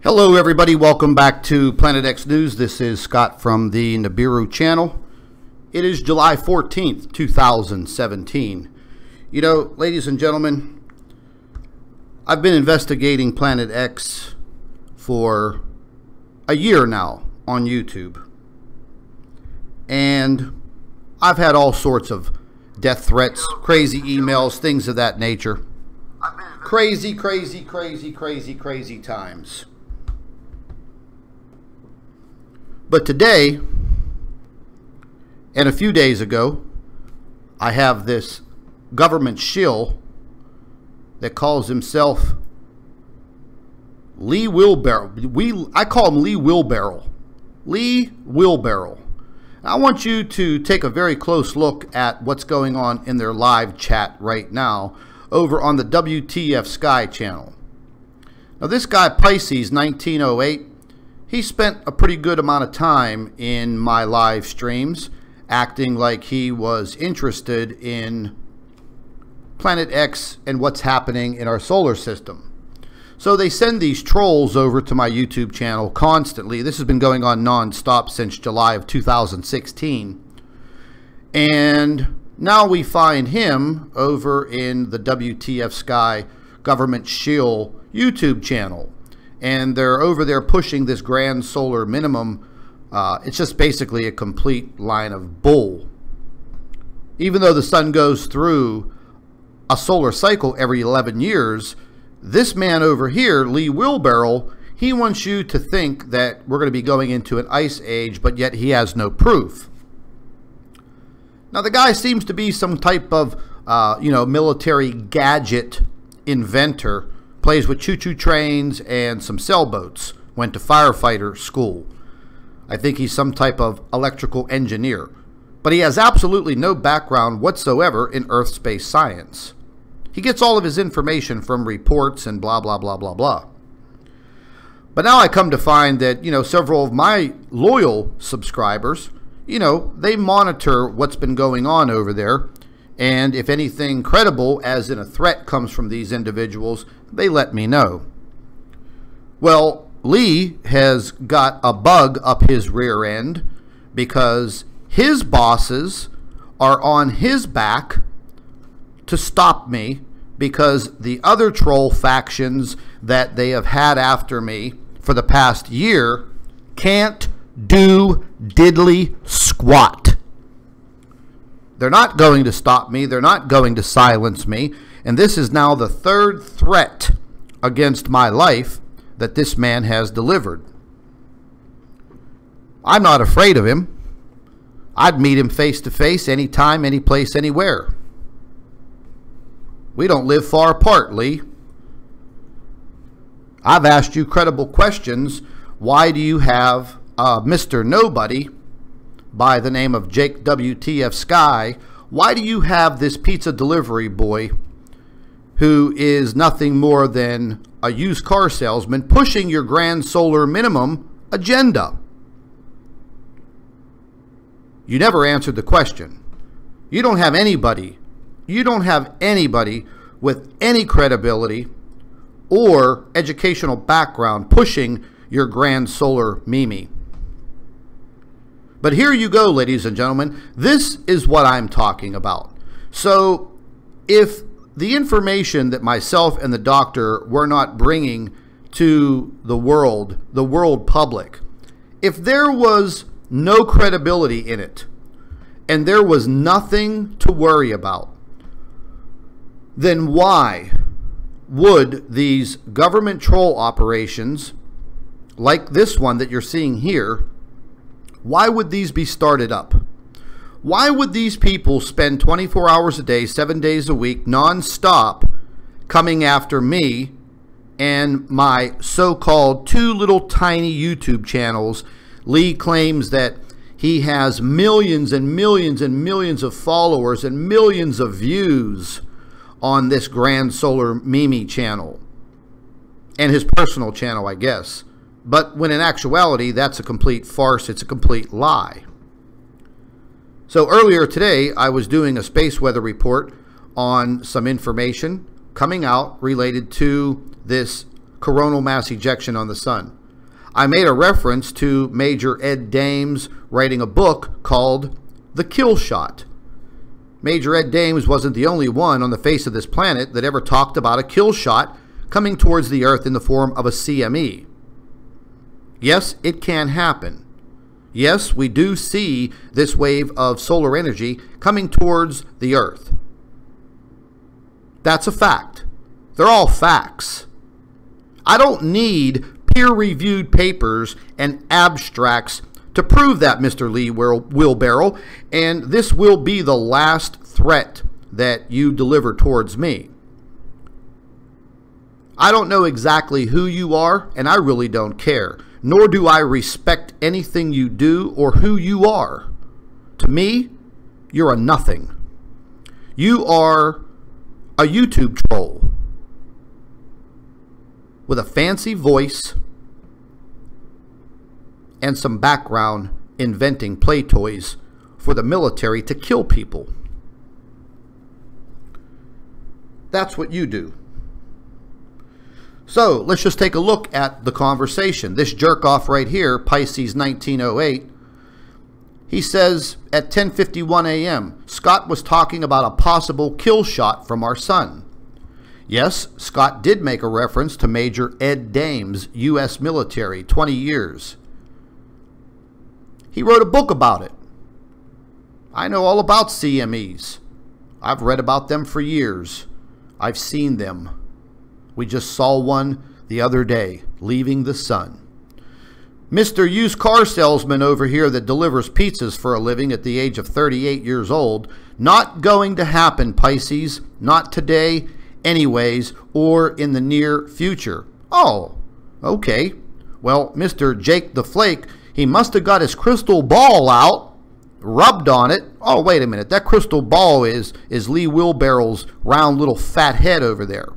Hello everybody, welcome back to Planet X News. This is Scott from the Nibiru channel. It is July 14th, 2017. You know, ladies and gentlemen, I've been investigating Planet X for a year now on YouTube. And I've had all sorts of death threats, crazy emails, things of that nature. Crazy times. But today, and a few days ago, I have this government shill that calls himself Lee Wheelbarrel. I call him Lee Wheelbarrel. Lee Wheelbarrel. I want you to take a very close look at what's going on in their live chat right now over on the WTF Sky channel. Now this guy, Pisces 1908, he spent a pretty good amount of time in my live streams acting like he was interested in Planet X and what's happening in our solar system. So they send these trolls over to my YouTube channel constantly. This has been going on non-stop since July of 2016. And now we find him over in the WTF Sky Government Shill YouTube channel. And they're over there pushing this grand solar minimum. It's just basically a complete line of bull. Even though the sun goes through a solar cycle every 11 years, this man over here, Lee Wheelbarrel, he wants you to think that we're going to be going into an ice age, but yet he has no proof. Now the guy seems to be some type of, military gadget inventor. Plays with choo-choo trains and some sailboats. Went to firefighter school. I think he's some type of electrical engineer. But he has absolutely no background whatsoever in Earth space science. He gets all of his information from reports and blah, blah, blah, blah, blah. But now I come to find that, several of my loyal subscribers, they monitor what's been going on over there. And if anything credible, as in a threat, comes from these individuals, they let me know. Well, Lee has got a bug up his rear end because his bosses are on his back to stop me because the other troll factions that they have had after me for the past year can't do diddly squat. They're not going to stop me. They're not going to silence me. And this is now the third threat against my life that this man has delivered. I'm not afraid of him. I'd meet him face to face anytime, any place, anywhere. We don't live far apart, Lee. I've asked you credible questions. Why do you have Mr. Nobody by the name of Jake WTF Sky? Why do you have this pizza delivery boy who is nothing more than a used car salesman pushing your grand solar minimum agenda? You never answered the question. You don't have anybody. You don't have anybody with any credibility or educational background pushing your grand solar meme. But here you go, ladies and gentlemen. This is what I'm talking about. So if the information that myself and the doctor were not bringing to the world public, if there was no credibility in it and there was nothing to worry about, then why would these government troll operations like this one that you're seeing here, why would these be started up? Why would these people spend 24 hours a day, 7 days a week, non-stop, coming after me and my so-called two little tiny YouTube channels? Lee claims that he has millions and millions and millions of followers and millions of views on this Grand Solar Mimi channel. And his personal channel, I guess. But when in actuality, that's a complete farce. It's a complete lie. So earlier today, I was doing a space weather report on some information coming out related to this coronal mass ejection on the sun. I made a reference to Major Ed Dames writing a book called The Kill Shot. Major Ed Dames wasn't the only one on the face of this planet that ever talked about a kill shot coming towards the Earth in the form of a CME. Yes, it can happen. Yes, we do see this wave of solar energy coming towards the Earth. That's a fact. They're all facts. I don't need peer-reviewed papers and abstracts to prove that, Mr. Lee Wheelbarrel, and this will be the last threat that you deliver towards me. I don't know exactly who you are, and I really don't care, nor do I respect anything you do or who you are. To me, you're a nothing. You are a YouTube troll with a fancy voice and some background inventing play toys for the military to kill people. That's what you do. So let's just take a look at the conversation. This jerk off right here, Pisces 1908, he says at 10:51 a.m., Scott was talking about a possible kill shot from our sun. Yes, Scott did make a reference to Major Ed Dames, U.S. military, 20 years. He wrote a book about it. I know all about CMEs. I've read about them for years. I've seen them. We just saw one the other day, leaving the sun. Mr. Used Car Salesman over here that delivers pizzas for a living at the age of 38 years old, not going to happen, Pisces. Not today, anyways, or in the near future. Oh, okay. Well, Mr. Jake the Flake, he must have got his crystal ball out, rubbed on it. Oh, wait a minute. That crystal ball is Lee Wheelbarrel's round little fat head over there.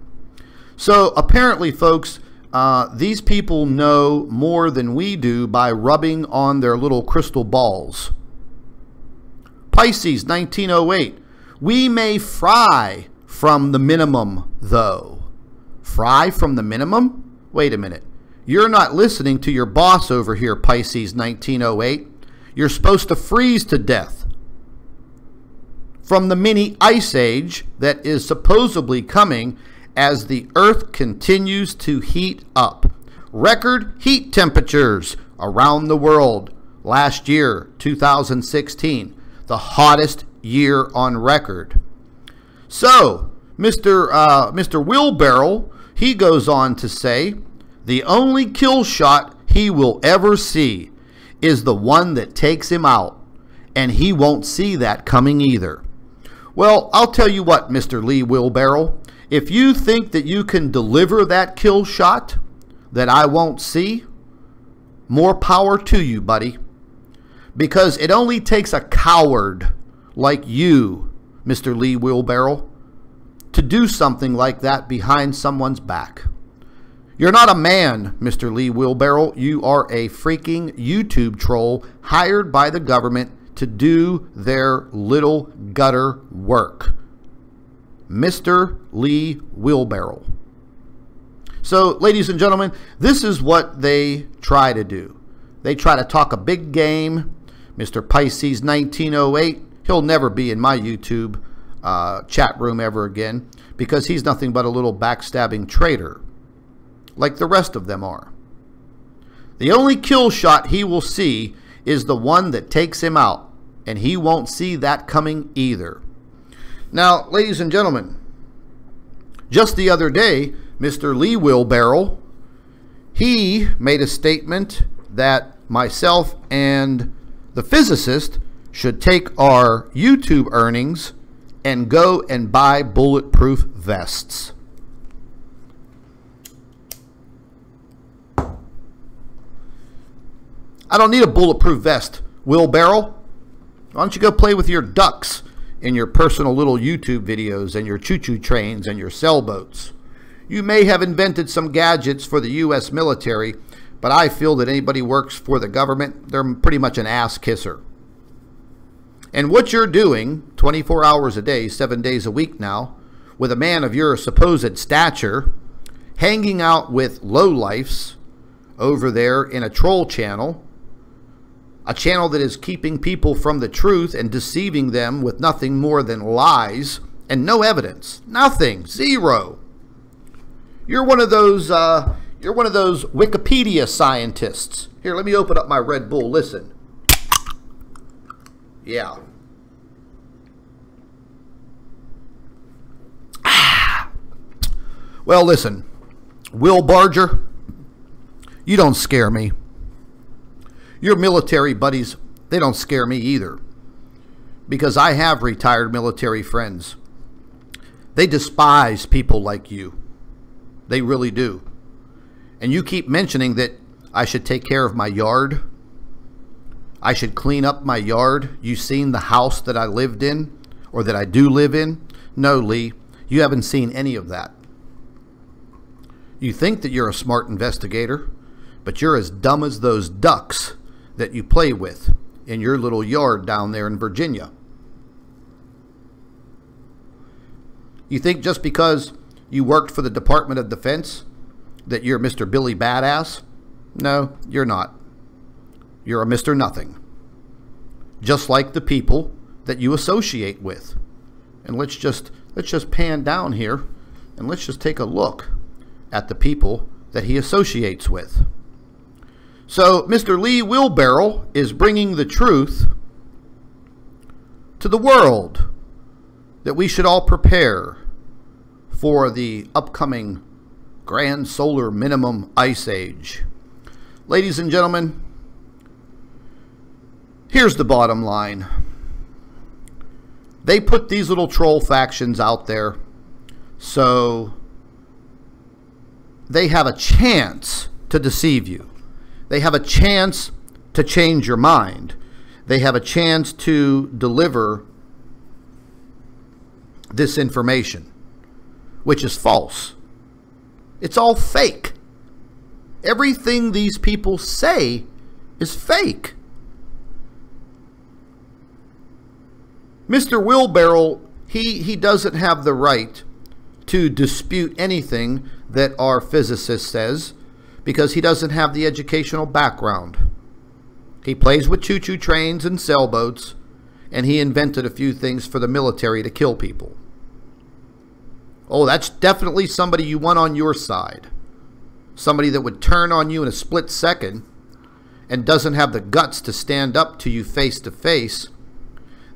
So apparently, folks, these people know more than we do by rubbing on their little crystal balls. Pisces 1908. We may fry from the minimum, though. Fry from the minimum? Wait a minute. You're not listening to your boss over here, Pisces 1908. You're supposed to freeze to death. From the mini ice age that is supposedly coming as the Earth continues to heat up. Record heat temperatures around the world. Last year, 2016, the hottest year on record. So, Mr. Wheelbarrel, he goes on to say, the only kill shot he will ever see is the one that takes him out, and he won't see that coming either. Well, I'll tell you what, Mr. Lee Wheelbarrel, if you think that you can deliver that kill shot that I won't see, more power to you, buddy. Because it only takes a coward like you, Mr. Lee Wheelbarrel, to do something like that behind someone's back. You're not a man, Mr. Lee Wheelbarrel. You are a freaking YouTube troll hired by the government to do their little gutter work. Mr. Lee Wheelbarrel. So, ladies and gentlemen, this is what they try to do. They try to talk a big game. Mr. Pisces 1908, he'll never be in my YouTube chat room ever again because he's nothing but a little backstabbing traitor, like the rest of them are. The only kill shot he will see is the one that takes him out, and he won't see that coming either. Now, ladies and gentlemen, just the other day, Mr. Lee Wheelbarrel, he made a statement that myself and the physicist should take our YouTube earnings and go and buy bulletproof vests. I don't need a bulletproof vest, Wheelbarrel. Why don't you go play with your ducks in your personal little YouTube videos and your choo-choo trains and your sailboats? You may have invented some gadgets for the U.S. military, but I feel that anybody who works for the government, they're pretty much an ass kisser. And what you're doing 24 hours a day, 7 days a week now, with a man of your supposed stature, hanging out with lowlifes over there in a troll channel, a channel that is keeping people from the truth and deceiving them with nothing more than lies and no evidence. Nothing. Zero. You're one of those Wikipedia scientists. Here, let me open up my Red Bull. Listen. Yeah. Well, listen, Will Barger, you don't scare me. Your military buddies, they don't scare me either. Because I have retired military friends. They despise people like you. They really do. And you keep mentioning that I should take care of my yard. I should clean up my yard. You seen the house that I lived in, or that I do live in? No, Lee, you haven't seen any of that. You think that you're a smart investigator, but you're as dumb as those ducks that you play with in your little yard down there in Virginia. You think just because you worked for the Department of Defense that you're Mr. Billy Badass? No, you're not. You're a Mr. Nothing. Just like the people that you associate with. And let's just pan down here and let's just take a look at the people that he associates with. So Mr. Lee Wheelbarrel is bringing the truth to the world that we should all prepare for the upcoming grand solar minimum ice age. Ladies and gentlemen, here's the bottom line. They put these little troll factions out there so they have a chance to deceive you. They have a chance to change your mind. They have a chance to deliver this information, which is false. It's all fake. Everything these people say is fake. Mr. Wheelbarrel, he doesn't have the right to dispute anything that our physicist says because he doesn't have the educational background. He plays with choo-choo trains and sailboats, and he invented a few things for the military to kill people. Oh, that's definitely somebody you want on your side. Somebody that would turn on you in a split second and doesn't have the guts to stand up to you face to face,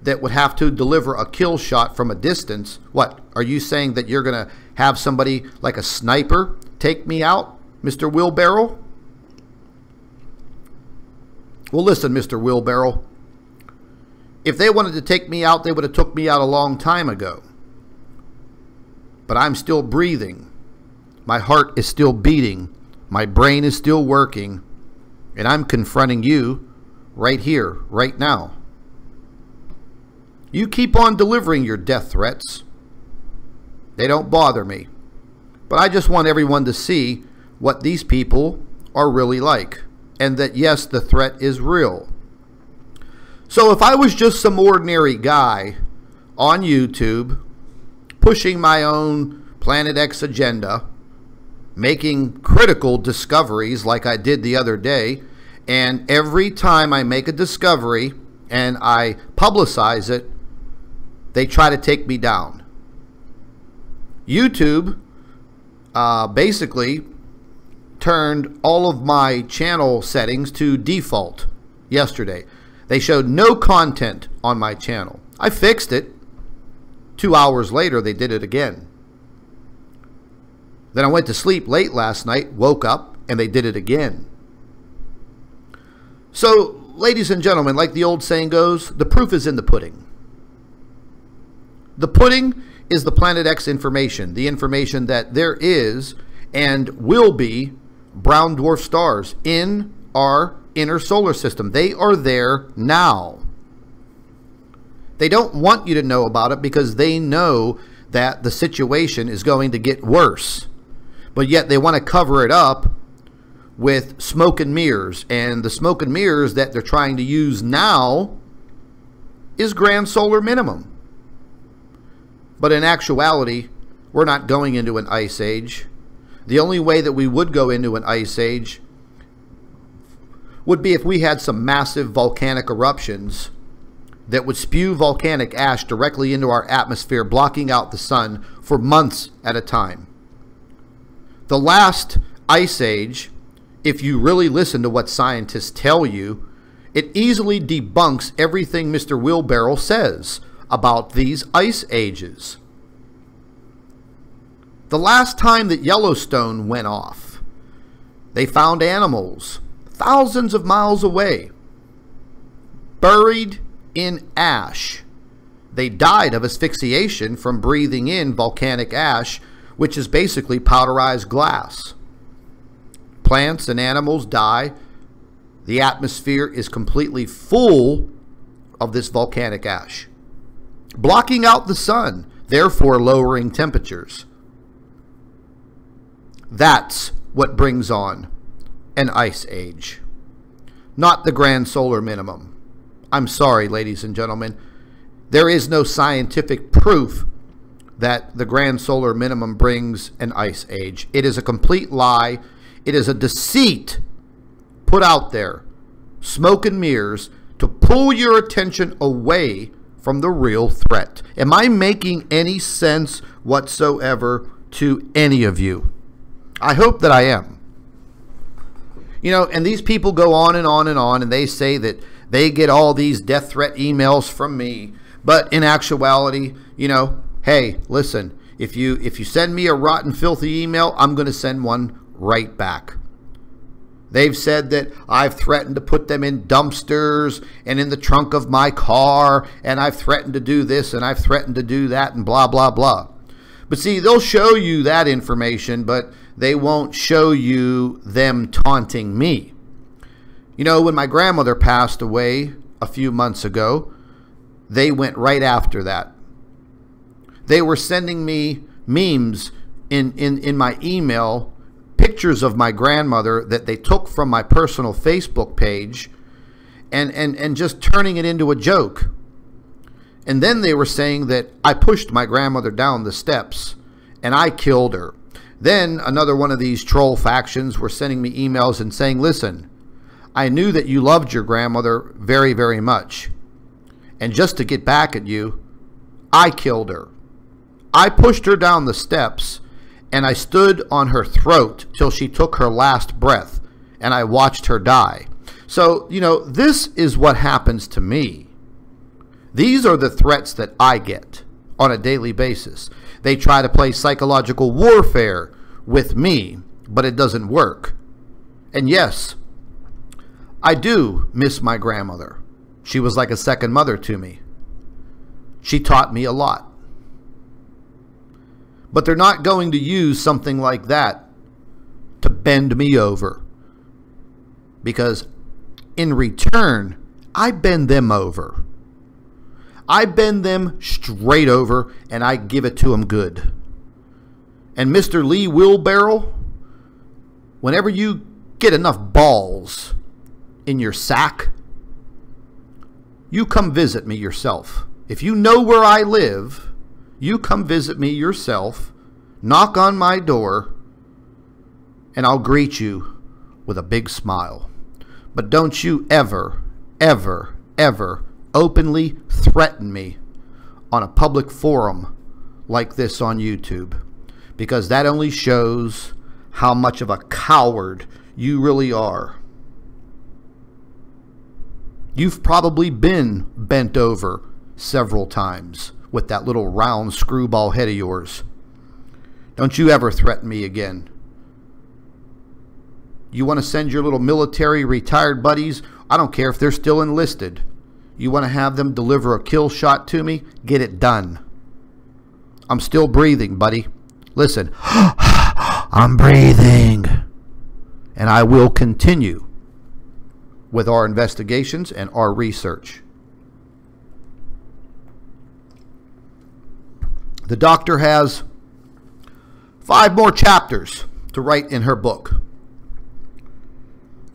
that would have to deliver a kill shot from a distance. What, are you saying that you're going to have somebody like a sniper take me out, Mr. Wheelbarrel? Well, listen, Mr. Wheelbarrel. If they wanted to take me out, they would have took me out a long time ago. But I'm still breathing. My heart is still beating. My brain is still working. And I'm confronting you right here, right now. You keep on delivering your death threats. They don't bother me. But I just want everyone to see what these people are really like. And that, yes, the threat is real. So if I was just some ordinary guy on YouTube, pushing my own Planet X agenda, making critical discoveries like I did the other day, and every time I make a discovery and I publicize it, they try to take me down. YouTube basically turned all of my channel settings to default yesterday. They showed no content on my channel. I fixed it. 2 hours later, they did it again. Then I went to sleep late last night, woke up, and they did it again. So, ladies and gentlemen, like the old saying goes, the proof is in the pudding. The pudding is the Planet X information, the information that there is and will be brown dwarf stars in our inner solar system. They are there now. They don't want you to know about it because they know that the situation is going to get worse. But yet they want to cover it up with smoke and mirrors. And the smoke and mirrors that they're trying to use now is grand solar minimum. But in actuality, we're not going into an ice age. The only way that we would go into an ice age would be if we had some massive volcanic eruptions that would spew volcanic ash directly into our atmosphere, blocking out the sun for months at a time. The last ice age, if you really listen to what scientists tell you, it easily debunks everything Mr. Wheelbarrel says about these ice ages. The last time that Yellowstone went off, they found animals thousands of miles away, buried in ash. They died of asphyxiation from breathing in volcanic ash, which is basically powderized glass. Plants and animals die. The atmosphere is completely full of this volcanic ash, blocking out the sun, therefore lowering temperatures. That's what brings on an ice age, not the grand solar minimum. I'm sorry, ladies and gentlemen. There is no scientific proof that the grand solar minimum brings an ice age. It is a complete lie. It is a deceit put out there, smoke and mirrors, to pull your attention away from the real threat. Am I making any sense whatsoever to any of you? I hope that I am. You know, and these people go on and on and on, and they say that they get all these death threat emails from me. But in actuality, you know, hey, listen, if you send me a rotten, filthy email, I'm going to send one right back. They've said that I've threatened to put them in dumpsters and in the trunk of my car, and I've threatened to do this and I've threatened to do that and blah, blah, blah. But see, they'll show you that information, but they won't show you them taunting me. You know, when my grandmother passed away a few months ago, they went right after that. They were sending me memes in my email, pictures of my grandmother that they took from my personal Facebook page and just turning it into a joke. And then they were saying that I pushed my grandmother down the steps and I killed her. Then another one of these troll factions were sending me emails and saying, listen, I knew that you loved your grandmother very, very much. And just to get back at you, I killed her. I pushed her down the steps and I stood on her throat till she took her last breath and I watched her die. So, you know, this is what happens to me. These are the threats that I get on a daily basis. They try to play psychological warfare with me, but it doesn't work. And yes, I do miss my grandmother. She was like a second mother to me. She taught me a lot. But they're not going to use something like that to bend me over. Because in return, I bend them over. I bend them straight over and I give it to them good. And Mr. Lee Wheelbarrel, whenever you get enough balls in your sack, you come visit me yourself. If you know where I live, you come visit me yourself, knock on my door, and I'll greet you with a big smile. But don't you ever, ever, ever openly threaten me on a public forum like this on YouTube, because that only shows how much of a coward you really are. You've probably been bent over several times with that little round screwball head of yours. Don't you ever threaten me again. You want to send your little military retired buddies, I don't care if they're still enlisted. You want to have them deliver a kill shot to me? Get it done. I'm still breathing, buddy. Listen, I'm breathing. And I will continue with our investigations and our research. The doctor has 5 more chapters to write in her book.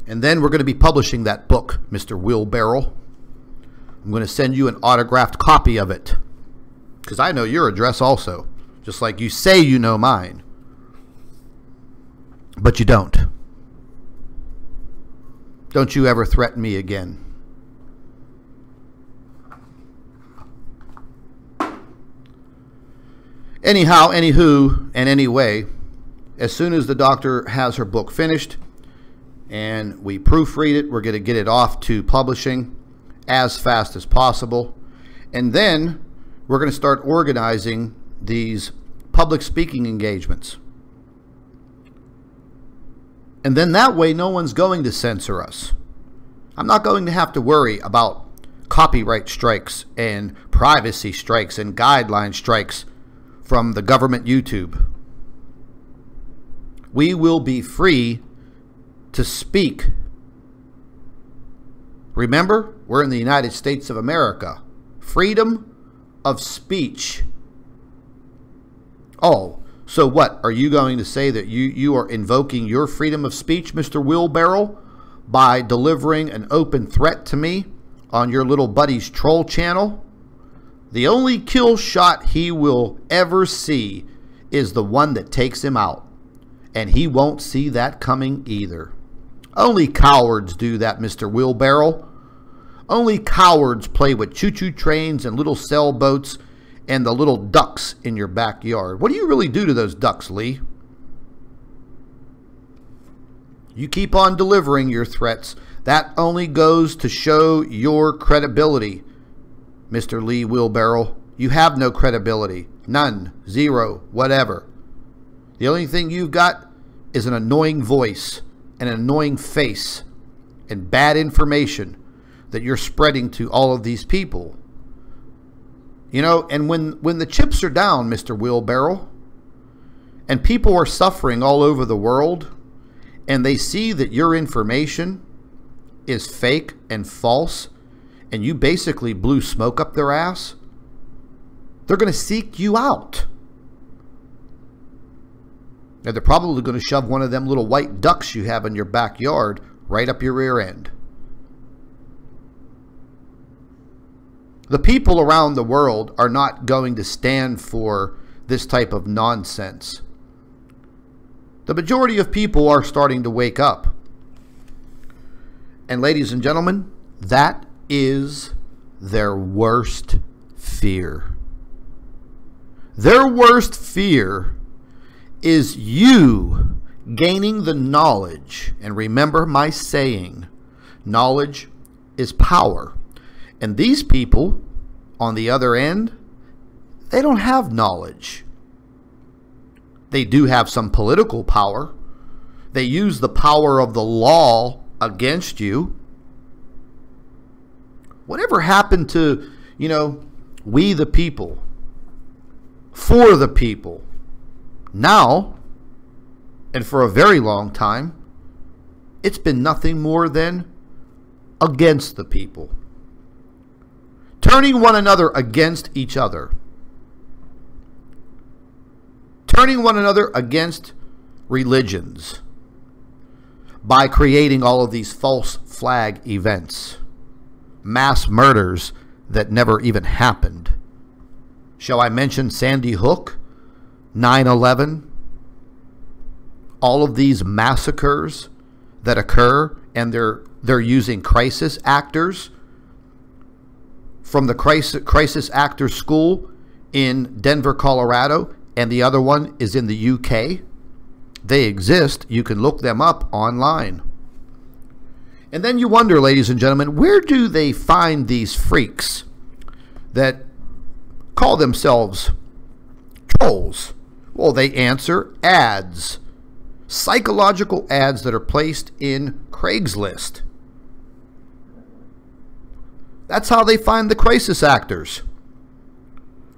And then we're going to be publishing that book, Mr. Wheelbarrel. I'm going to send you an autographed copy of it, because I know your address also, just like you say you know mine. But you don't. Don't you ever threaten me again. Anyhow, anywho, and anyway, as soon as the doctor has her book finished and we proofread it, we're going to get it off to publishing as fast as possible. And then we're going to start organizing these public speaking engagements. And then that way, no one's going to censor us. I'm not going to have to worry about copyright strikes and privacy strikes and guideline strikes from the government YouTube. We will be free to speak. Remember, we're in the United States of America. Freedom of speech. Oh, so what? Are you going to say that you are invoking your freedom of speech, Mr. Wheelbarrel, by delivering an open threat to me on your little buddy's troll channel? The only kill shot he will ever see is the one that takes him out. And he won't see that coming either. Only cowards do that, Mr. Wheelbarrel. Only cowards play with choo-choo trains and little sailboats and the little ducks in your backyard. What do you really do to those ducks, Lee? You keep on delivering your threats. That only goes to show your credibility, Mr. Lee Wheelbarrel. You have no credibility. None. Zero. Whatever. The only thing you've got is an annoying voice, an annoying face, and bad information that you're spreading to all of these people. You know, and when the chips are down, Mr. Wheelbarrel, and people are suffering all over the world, and they see that your information is fake and false, and you basically blew smoke up their ass, they're going to seek you out. And they're probably going to shove one of them little white ducks you have in your backyard right up your rear end. The people around the world are not going to stand for this type of nonsense. The majority of people are starting to wake up. And ladies and gentlemen, that is their worst fear. Their worst fear is you gaining the knowledge. And remember my saying, knowledge is power. And these people, on the other end, they don't have knowledge. They do have some political power. They use the power of the law against you. Whatever happened to, you know, we the people, for the people? Now, and for a very long time, it's been nothing more than against the people. Turning one another against each other. Turning one another against religions by creating all of these false flag events. Mass murders that never even happened. Shall I mention Sandy Hook, 9/11? All of these massacres that occur, and they're using crisis actors from the crisis actors school in Denver, Colorado, and the other one is in the UK. They exist. You can look them up online. And then you wonder, ladies and gentlemen, where do they find these freaks that call themselves trolls? Well, they answer ads, psychological ads that are placed in Craigslist. That's how they find the crisis actors.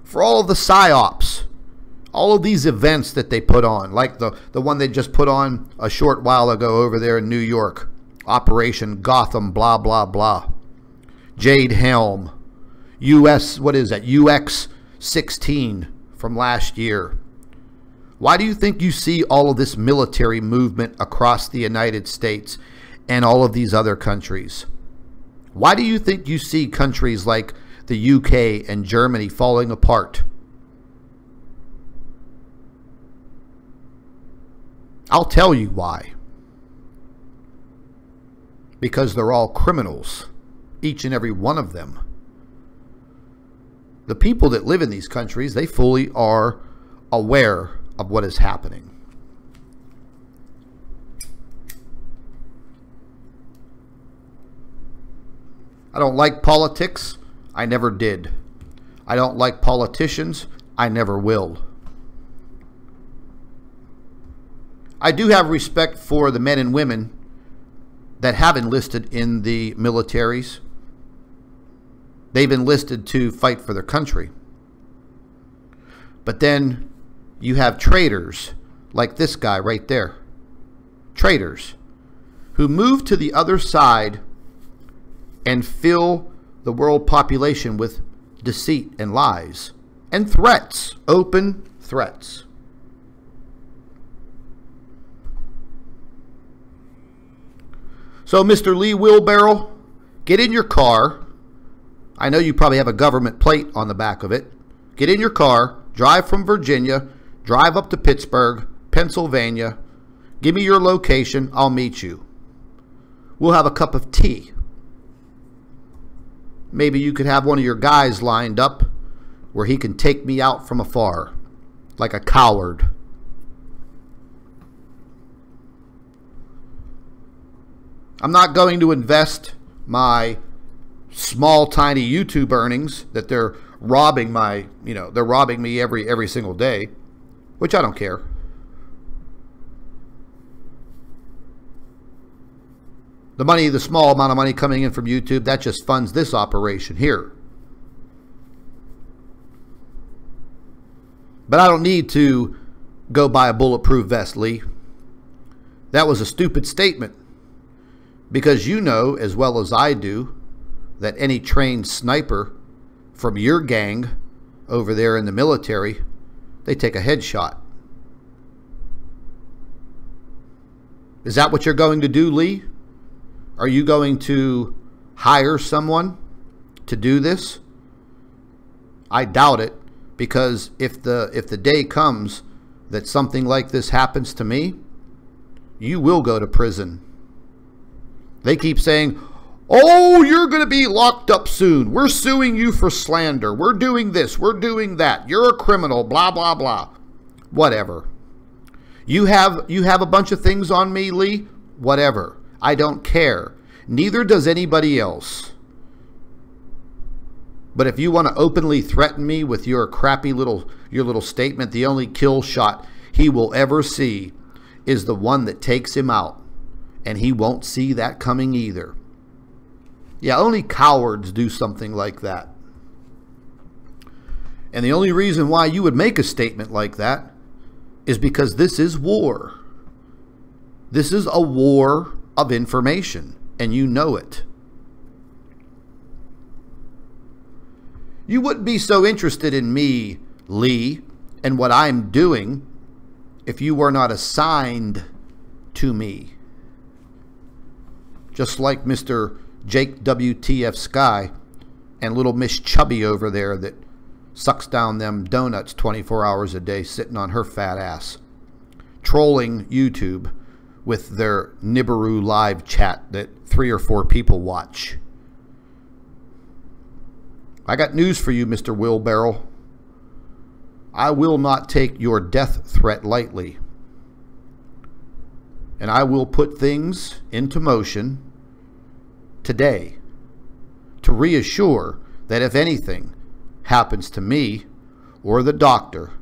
For all of the psyops, all of these events that they put on, like the one they just put on a short while ago over there in New York, Operation Gotham, blah, blah, blah. Jade Helm, what is that, UX 16 from last year. Why do you think you see all of this military movement across the United States and all of these other countries? Why do you think you see countries like the UK and Germany falling apart? I'll tell you why. Because they're all criminals, each and every one of them. The people that live in these countries, they fully are aware of what is happening. I don't like politics. I never did. I don't like politicians. I never will. I do have respect for the men and women that have enlisted in the militaries. They've enlisted to fight for their country. But then you have traitors like this guy right there. Traitors who move to the other side and fill the world population with deceit and lies and threats, open threats. So, Mr. Lee Wheelbarrel, get in your car. I know you probably have a government plate on the back of it. Get in your car, drive from Virginia, drive up to Pittsburgh, Pennsylvania. Give me your location. I'll meet you. We'll have a cup of tea. Maybe you could have one of your guys lined up where he can take me out from afar like a coward. I'm not going to invest my small, tiny YouTube earnings that they're robbing they're robbing me every single day, which I don't care. The small amount of money coming in from YouTube, that just funds this operation here. But I don't need to go buy a bulletproof vest, Lee. That was a stupid statement. Because you know as well as I do that any trained sniper from your gang over there in the military, they take a headshot. Is that what you're going to do, Lee? Are you going to hire someone to do this? I doubt it, because if the day comes that something like this happens to me, you will go to prison. They keep saying, oh, you're going to be locked up soon. We're suing you for slander. We're doing this. We're doing that. You're a criminal, blah, blah, blah. Whatever. You have a bunch of things on me, Lee? Whatever. I don't care. Neither does anybody else. But if you want to openly threaten me with your crappy little statement, the only kill shot he will ever see is the one that takes him out. And he won't see that coming either. Yeah, only cowards do something like that. And the only reason why you would make a statement like that is because this is war. This is a war of information, and you know it. You wouldn't be so interested in me, Lee, and what I'm doing if you were not assigned to me. Just like Mr. Jake WTF Sky and little Miss Chubby over there that sucks down them donuts 24 hours a day sitting on her fat ass. Trolling YouTube with their Nibiru live chat that 3 or 4 people watch. I got news for you, Mr. Wheelbarrel. I will not take your death threat lightly. And I will put things into motion today to reassure that if anything happens to me or the doctor,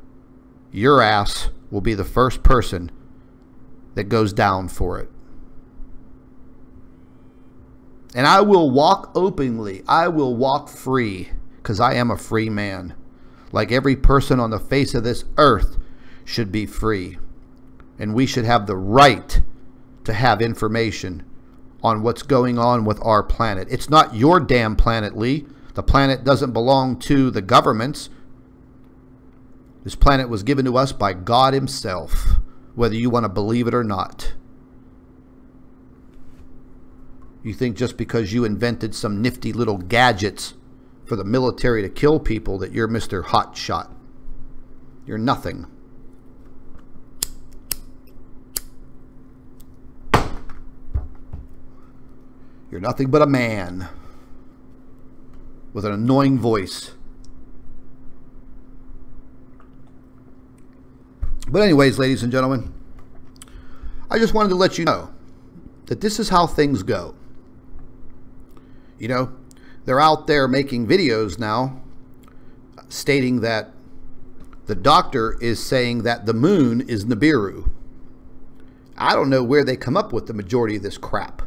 your ass will be the first person that goes down for it. And I will walk openly. I will walk free, because I am a free man. Like every person on the face of this earth should be free. And we should have the right to have information on what's going on with our planet. It's not your damn planet, Lee. The planet doesn't belong to the governments. This planet was given to us by God himself, whether you want to believe it or not. You think just because you invented some nifty little gadgets for the military to kill people that you're Mr. Hotshot. You're nothing. You're nothing but a man with an annoying voice. But anyways, ladies and gentlemen, I just wanted to let you know that this is how things go. You know, they're out there making videos now stating that the doctor is saying that the moon is Nibiru. I don't know where they come up with the majority of this crap.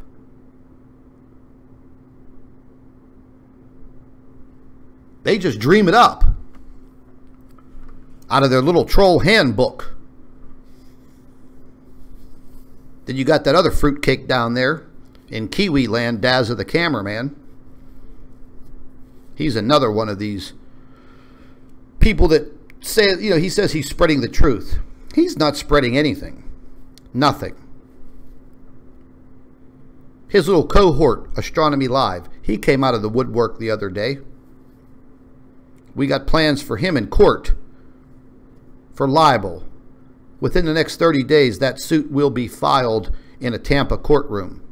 They just dream it up out of their little troll handbook. Then you got that other fruitcake down there in Kiwi land, Dazza the cameraman. He's another one of these people that say, you know, he says he's spreading the truth. He's not spreading anything. Nothing. His little cohort, Astronomy Live, he came out of the woodwork the other day. We got plans for him in court for libel. Within the next 30 days, that suit will be filed in a Tampa courtroom.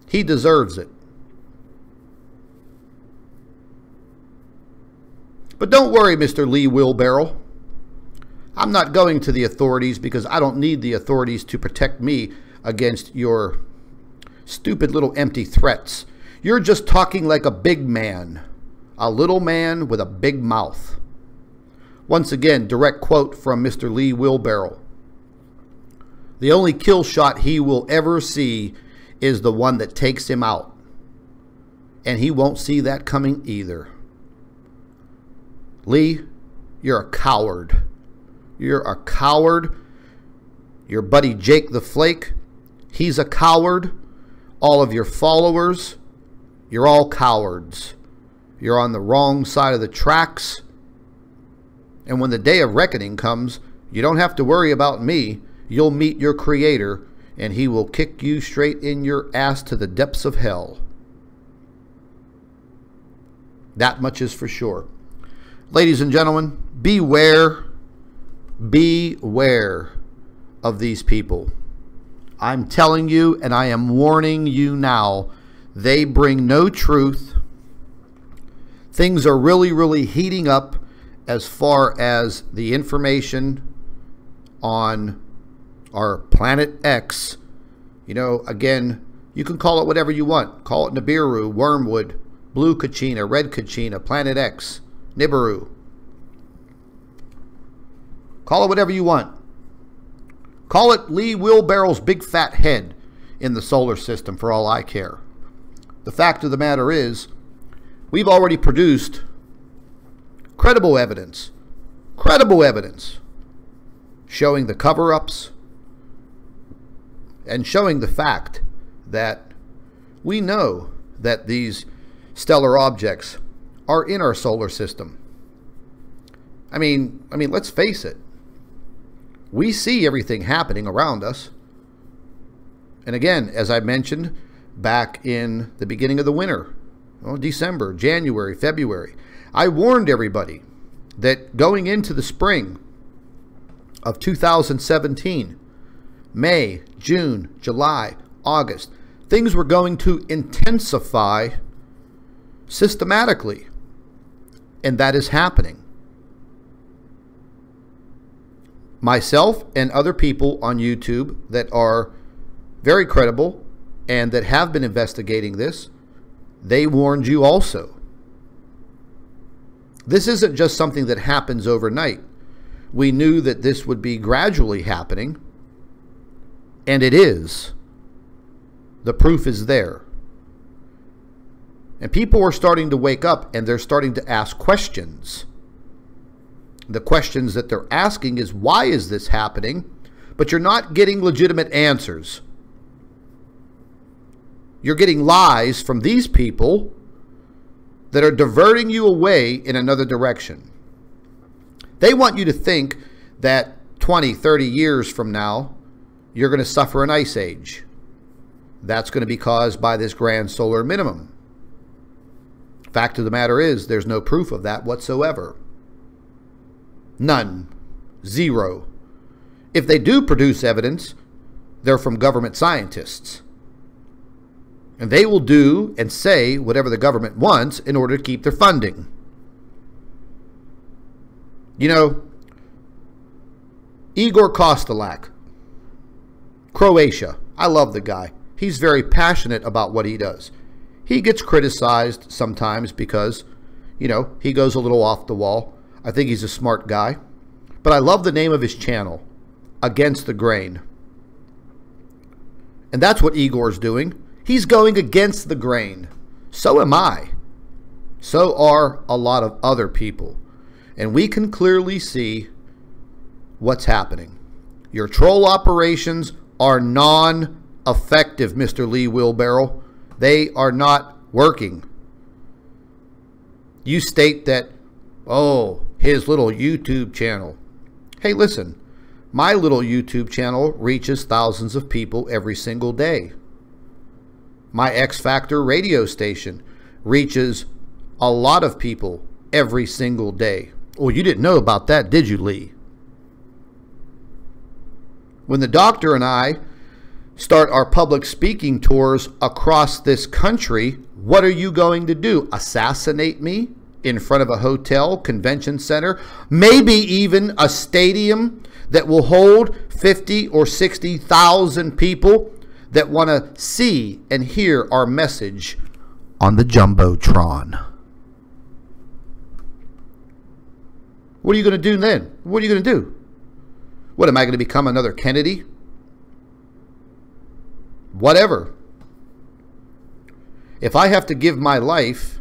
He deserves it. But don't worry, Mr. Lee Wheelbarrel. I'm not going to the authorities because I don't need the authorities to protect me against your stupid little empty threats. You're just talking like a big man. A little man with a big mouth. Once again, direct quote from Mr. Lee Wheelbarrel. The only kill shot he will ever see is the one that takes him out. And he won't see that coming either. Lee, you're a coward. You're a coward. Your buddy Jake the Flake, he's a coward. All of your followers, you're all cowards. You're on the wrong side of the tracks. And when the day of reckoning comes, you don't have to worry about me. You'll meet your creator, and he will kick you straight in your ass to the depths of hell. That much is for sure. Ladies and gentlemen, beware of these people. I'm telling you, and I am warning you now, they bring no truth. Things are really heating up as far as the information on our planet X. You know, again, you can call it whatever you want. Call it Nibiru, Wormwood, Blue Kachina, Red Kachina, Planet X, Nibiru. Call it whatever you want. Call it Lee Wheelbarrel's big fat head in the solar system for all I care. The fact of the matter is, we've already produced credible evidence showing the cover-ups and showing the fact that we know that these stellar objects are in our solar system. I mean, let's face it. We see everything happening around us. And again, as I mentioned back in the beginning of the winter, December, January, February, I warned everybody that going into the spring of 2017, May, June, July, August, things were going to intensify systematically. And that is happening. Myself and other people on YouTube that are very credible and that have been investigating this, they warned you also. This isn't just something that happens overnight. We knew that this would be gradually happening, and it is. The proof is there. And people are starting to wake up, and they're starting to ask questions. The questions that they're asking is, why is this happening? But you're not getting legitimate answers. You're getting lies from these people that are diverting you away in another direction. They want you to think that 20, 30 years from now, you're going to suffer an ice age. That's going to be caused by this grand solar minimum. Fact of the matter is, there's no proof of that whatsoever. None. Zero. If they do produce evidence, they're from government scientists. And they will do and say whatever the government wants in order to keep their funding. You know, Igor Kostelak, Croatia. I love the guy. He's very passionate about what he does. He gets criticized sometimes because, you know, he goes a little off the wall. I think he's a smart guy. But I love the name of his channel, Against the Grain. And that's what Igor's doing. He's going against the grain. So am I. So are a lot of other people. And we can clearly see what's happening. Your troll operations are non-effective, Mr. Lee Wheelbarrel. They are not working. You state that, oh, his little YouTube channel. Hey, listen, my little YouTube channel reaches thousands of people every single day. My X Factor radio station reaches a lot of people every single day. Well, you didn't know about that, did you, Lee? When the doctor and I start our public speaking tours across this country, what are you going to do? Assassinate me in front of a hotel, convention center, maybe even a stadium that will hold 50 or 60,000 people that want to see and hear our message on the Jumbotron? What are you going to do then? What are you going to do? What, am I going to become another Kennedy? Whatever. If I have to give my life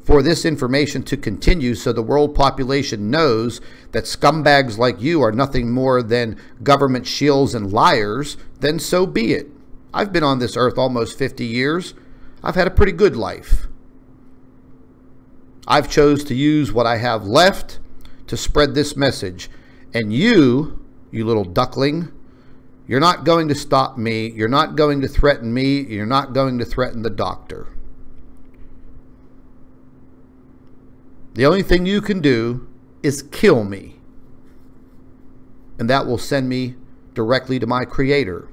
for this information to continue so the world population knows that scumbags like you are nothing more than government shills and liars, then so be it. I've been on this earth almost 50 years. I've had a pretty good life. I've chose to use what I have left to spread this message. And you little duckling, you're not going to stop me. You're not going to threaten me. You're not going to threaten the doctor. The only thing you can do is kill me. And that will send me directly to my Creator.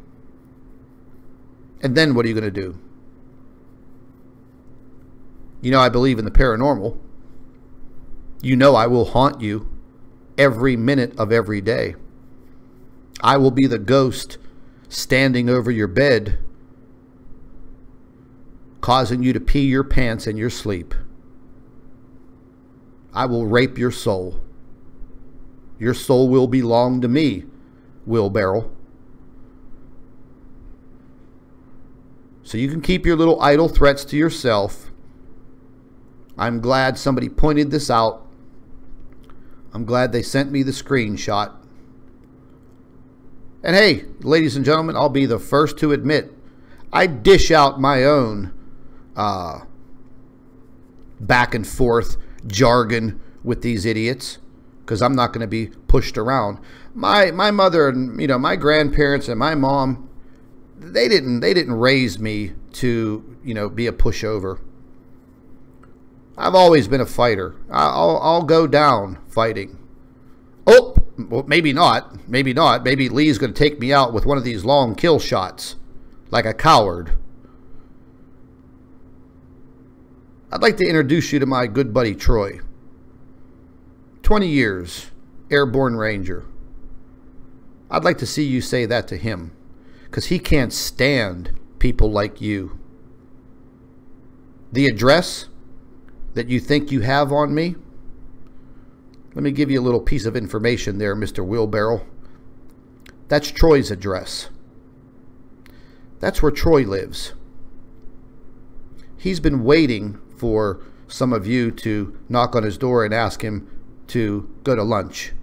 And then what are you going to do? You know I believe in the paranormal. You know I will haunt you every minute of every day. I will be the ghost standing over your bed, causing you to pee your pants in your sleep. I will rape your soul. Your soul will belong to me, Wheelbarrel. So you can keep your little idle threats to yourself. I'm glad somebody pointed this out. I'm glad they sent me the screenshot. And hey, ladies and gentlemen, I'll be the first to admit I dish out my own back and forth jargon with these idiots because I'm not going to be pushed around. My mother and my grandparents and my mom, they didn't raise me to be a pushover. I've always been a fighter. I'll go down fighting. Oh, well, maybe not. Maybe not. Maybe Lee's going to take me out with one of these long kill shots, like a coward. I'd like to introduce you to my good buddy Troy. 20 years, Airborne Ranger. I'd like to see you say that to him, because he can't stand people like you. The address that you think you have on me, let me give you a little piece of information there, Mr. Wheelbarrel. That's Troy's address. That's where Troy lives. He's been waiting for some of you to knock on his door and ask him to go to lunch.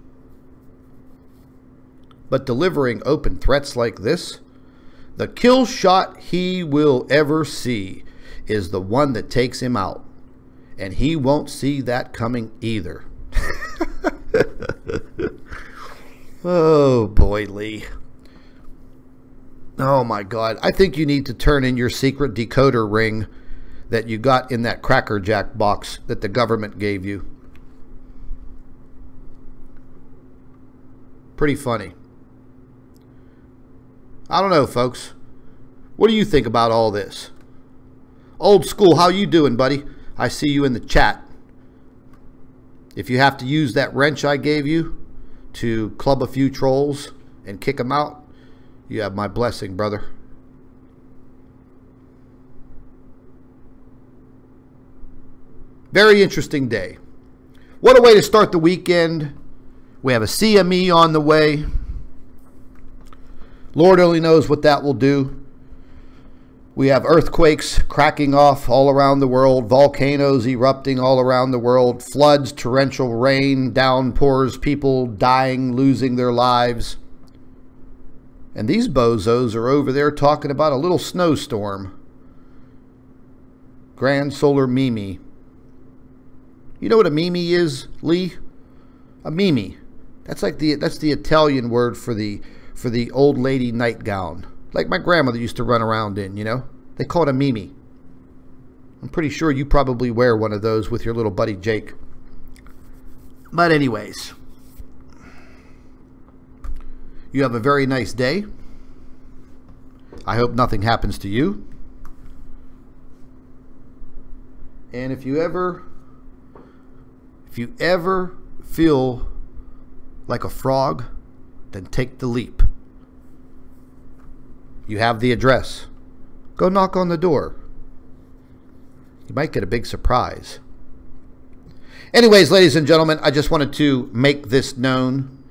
But delivering open threats like this, the kill shot he will ever see is the one that takes him out. And he won't see that coming either. Oh boy, Lee. Oh my God. I think you need to turn in your secret decoder ring that you got in that Cracker Jack box that the government gave you. Pretty funny. I don't know, folks. What do you think about all this? Old school, how you doing, buddy? I see you in the chat. If you have to use that wrench I gave you to club a few trolls and kick them out, you have my blessing, brother. Very interesting day. What a way to start the weekend. We have a CME on the way. Lord only knows what that will do. We have earthquakes cracking off all around the world, volcanoes erupting all around the world, floods, torrential rain, downpours, people dying, losing their lives. And these bozos are over there talking about a little snowstorm. Grand solar Mimi. You know what a Mimi is, Lee? A Mimi. That's the Italian word for the old lady nightgown. Like my grandmother used to run around in, you know? They call it a Mimi. I'm pretty sure you probably wear one of those with your little buddy Jake. But anyways, you have a very nice day. I hope nothing happens to you. And if you ever feel like a frog, then take the leap. You have the address. Go knock on the door. You might get a big surprise. Anyways, ladies and gentlemen, I just wanted to make this known.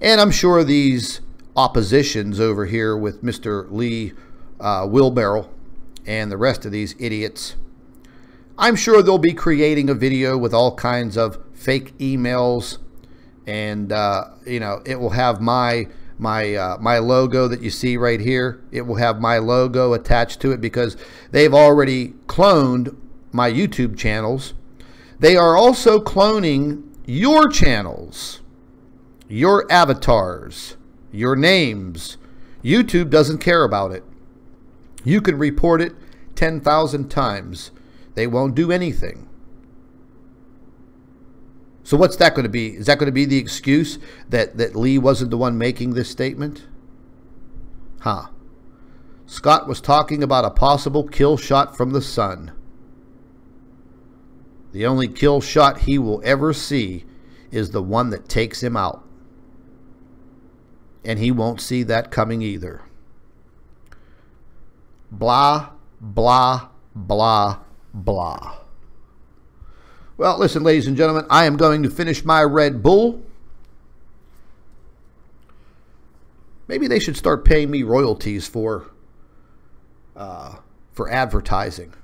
And I'm sure these oppositions over here with Mr. Lee Wheelbarrel and the rest of these idiots, I'm sure they'll be creating a video with all kinds of fake emails. And, you know, it will have my logo that you see right here. It will have my logo attached to it because they've already cloned my YouTube channels. They are also cloning your channels, your avatars, your names. YouTube doesn't care about it. You can report it 10,000 times. They won't do anything. So what's that going to be? Is that going to be the excuse that Lee wasn't the one making this statement? Huh. Scott was talking about a possible kill shot from the sun. The only kill shot he will ever see is the one that takes him out. And he won't see that coming either. Blah, blah, blah, blah. Well, listen, ladies and gentlemen, I am going to finish my Red Bull. Maybe they should start paying me royalties for advertising.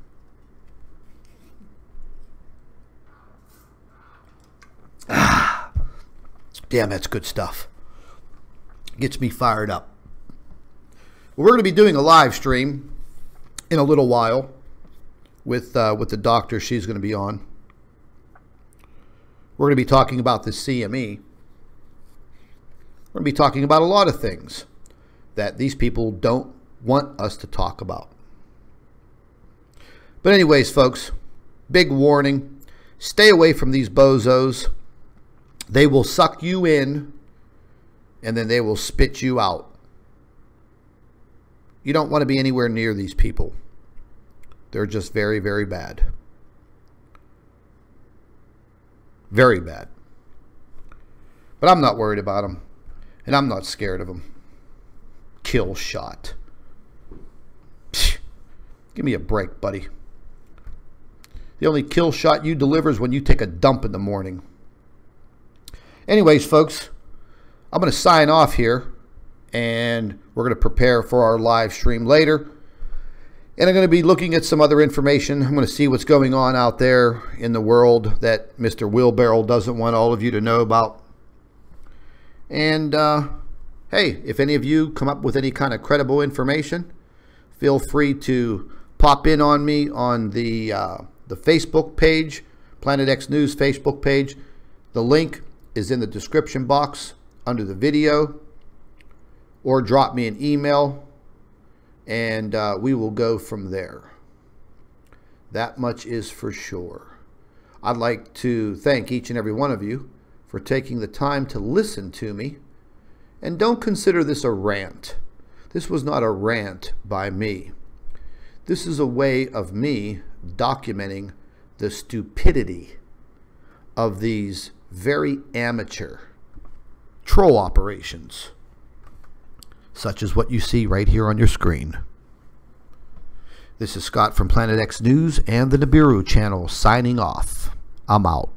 Ah, damn, that's good stuff. Gets me fired up. Well, we're going to be doing a live stream in a little while with the doctor she's going to be on. We're going to be talking about the CME. We're going to be talking about a lot of things that these people don't want us to talk about. But anyways, folks, big warning. Stay away from these bozos. They will suck you in, and then they will spit you out. You don't want to be anywhere near these people. They're just very, very bad. Very bad. But I'm not worried about them. And I'm not scared of them. Kill shot. Psh, give me a break, buddy. The only kill shot you deliver is when you take a dump in the morning. Anyways, folks, I'm going to sign off here. And we're going to prepare for our live stream later. And I'm going to be looking at some other information. I'm going to see what's going on out there in the world that Mr. Wheelbarrel doesn't want all of you to know about. And, hey, if any of you come up with any kind of credible information, feel free to pop in on me on the Facebook page, Planet X News Facebook page. The link is in the description box under the video. Or drop me an email. And we will go from there. That much is for sure. I'd like to thank each and every one of you for taking the time to listen to me. And don't consider this a rant. This was not a rant by me. This is a way of me documenting the stupidity of these very amateur troll operations, such as what you see right here on your screen. This is Scott from Planet X News and the Nibiru channel signing off. I'm out.